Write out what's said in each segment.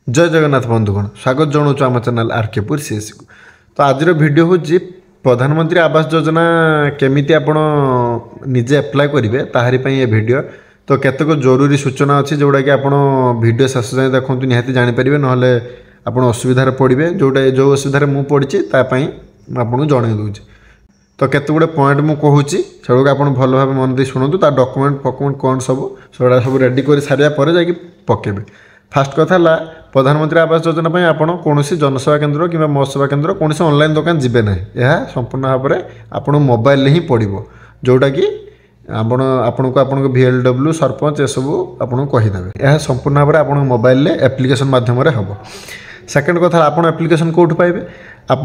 जय जगन्नाथ बंधुगण स्वागत जनाऊँ आम चैनल आरके पुर सीएस को। तो आज वीडियो हूँ प्रधानमंत्री आवास योजना केमिति आपण निजे अप्लाई करेंगे ताहारी ये वीडियो। तो केतक जरूरी सूचना अच्छी जोटा कि आपण वीडियो शेष जाए देखूँ निहाती जानीपर ना आप असुविधार पड़े जोटा जो असुविधार मुझे पड़ी आपको जन दूसरी। तो केत गुड़े पॉइंट मुझे कहूँ से आप भल भाव मन दे शुणु डॉक्यूमेंट फॉक्यूमेंट कौन सब सब रेडी कर सारापर जा पकेबे। फास्ट कथा है प्रधानमंत्री आवास योजना आपड़ कौन जनसेवा केन्द्र कि महोत्सव केन्द्र कौन ऑनलाइन दुकान जीवे ना यह संपूर्ण भाव में आप मोबाइल ही पड़ो जोटा कि आपण को VLW सरपंच एसबू आपको कहीदेवे। यह संपूर्ण भाव में आप मोबाइल एप्लिकेशन मध्यम हम। सेकेंड कथा आप एप्लिकेशन कौट पाइबे आप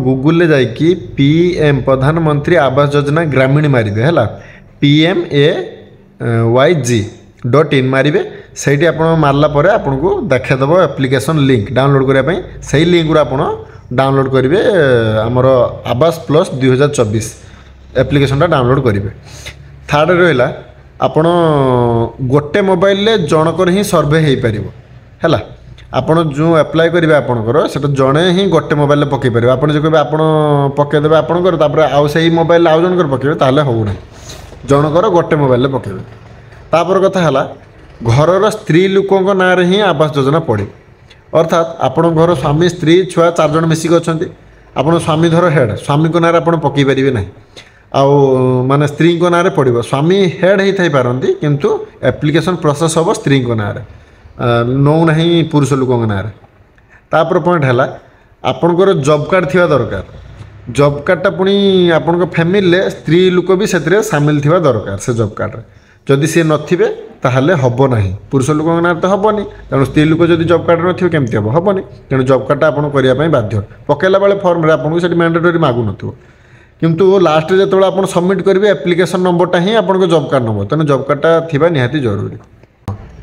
गूगल जाकि PM प्रधानमंत्री आवास योजना ग्रामीण मारे है PMAYG.in मारे से आप मारला आपन को देखेदेव एप्लिकेशन लिंक डाउनलोड करने से लिंक रू आप डाउनलोड करेंगे आमर आवास प्लस 2024 एप्लिकेशन डाउनलोड करेंगे। थर्ड रहा आपण गोटे मोबाइल जनकर ही सर्वे हो पार है आपड़ जो अप्लाई करेंगे आपंकर से जड़े ही गोटे मोबाइल पकई पारे आप जो कहे आप पकईदे आपंकर आउ से मोबाइल आउ जनकर पकड़े ताल होना जनकर गोटे मोबाइल पकड़े। तापर कथा है घर स्त्री लोकों ना ही आवास योजना पड़े अर्थात आपण घर स्वामी स्त्री छुआ 4 जन मिसिक अच्छा आप स्वामी धर हेड स्वामी को ना आप पकई पारे ना आउ माने स्त्री को ना पड़ो स्वामी हेड ही थी पारती किंतु एप्लिकेशन प्रोसेस हम स्त्री को ना नौ ना पुरुष लोकों ना। तापर पॉइंट है आपणकर जॉब कार्ड थी दरकार जॉब कार्डटा पुणी आपण फैमिली स्त्री लोक भी से सामिल थी दरकार से जॉब कार्ड जदि सी नथिबे ताहले हबो नाही पुरुष लोकों ना तो हबनी तेणु स्त्री लोक जदि जॉब कार्ड नथिबे केमती हम हबनी तेणु जॉब कार्डटा आपण करिया पई बाध्य पकेला बेले फॉर्म रे आपन से मैंडेटरी मागु नथिबो किंतु लास्ट रे जतबेला आपण सबमिट करिवे एप्लिकेशन नंबरटा ही आपण को जॉब कार्ड नंबर तेणु जॉब कार्डटा थिबा निहाती जरूरी।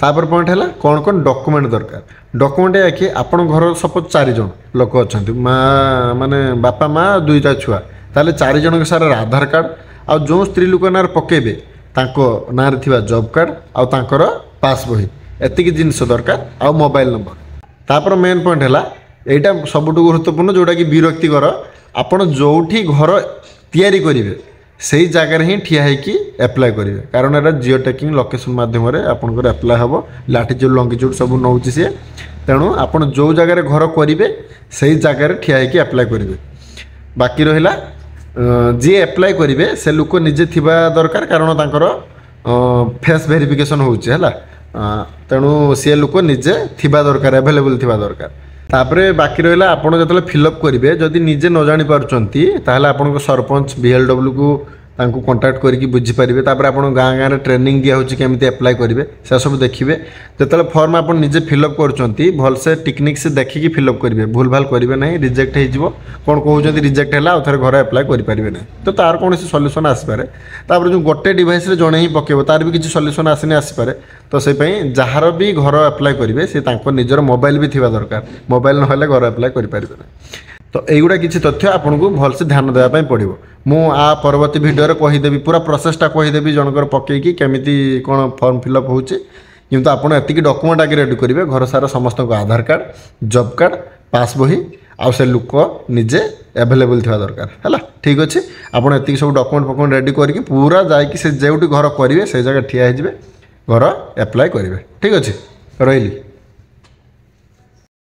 तापर पॉइंट है कौन कौन डॉक्यूमेंट दरकार डॉक्यूमेंट या कि आपण घर सपोज 4 जन लोक अच्छा माँ माने बापा माँ 2टा छुआ ताले 4 जन के सारा आधार कार्ड आ जो स्त्री लोक ना पकेबे तांको ना थिबा जॉब कार्ड आ तांकर पास बही एतिक जिनस दरकार आ मोबाइल नंबर। तापर मेन पॉइंट है एटा सबुठ गुरुत्वपूर्ण जोटा कि विरक्तिकर आपण जोठी घर तैयारी करेंगे से जगार ही ठिया होगी एप्लाय करेंगे कारण एटा जियो टैगिंग लोकेशन मध्यम आपंकर एप्लाय हम लाटिट्यूड लंगिट्यूड सब नौ सी तेणु आप जो जगार घर करेंगे से जगार ठिया होगी एप्लाय करेंगे। बाकी रहा जी एप्लाय करेंगे से लोक निजे थिबा दरकार कारण तांकर फेस वेरिफिकेशन होगा तेणु सी लोक निजे थिबा दरकार अवेलेबल थिबा दरकार। तापरे बाकी रहा आपड़ जो फिलअप करेंगे जदि निजे न जानी पार्टी ताहले आपन सरपंच VLW को तांको कांटेक्ट करके बुझीपारे तापर आप गाँ गाँव ट्रेनिंग दिया होची केमिति अप्लाई करेंगे से सब देखिए जो फॉर्म आप निजे फिलअप करछंती भल से टेक्निक से देखिकी फिलअप करेंगे भूल भाल करेंगे ना रिजेक्ट हो कौन कहते रिजेक्ट है थे घर अप्लाई करेंगे ना तो तार कौन सल्यूशन आसपे तापर जो गोटे डिवाइस जड़े ही पकेब तार भी किसी सल्यूशन आसनी आसपे तो से जार भी घर अप्लाई करेंगे सी निजर मोबाइल भी थिबा दरकार मोबाइल ना घर अप्लाई करेंगे ना। तो युवा किसी तथ्य आपन को भल से ध्यान देवाई पड़ो मु आ परवर्ती भिडियो कहीदेवी पूरा प्रोसेसटा कहीदेवी जनकर पकईकी केमिति कौन फॉर्म फिलअप होची किंतु आपन एतिकी डॉक्यूमेंट आगे रेडी करेंगे घर सारा समस्त आधार कार्ड जॉब कार्ड पास बही आउ से लोक निजे एवेलेबल थिबा दरकार है ठीक अच्छे आपन एतिकी सब डॉक्यूमेंट फॉक्यूमेंट रेडी करके पूरा जाकि से जोटी घर करेंगे से जगह ठिया हो घर अप्लाई करेंगे ठीक अच्छे रही।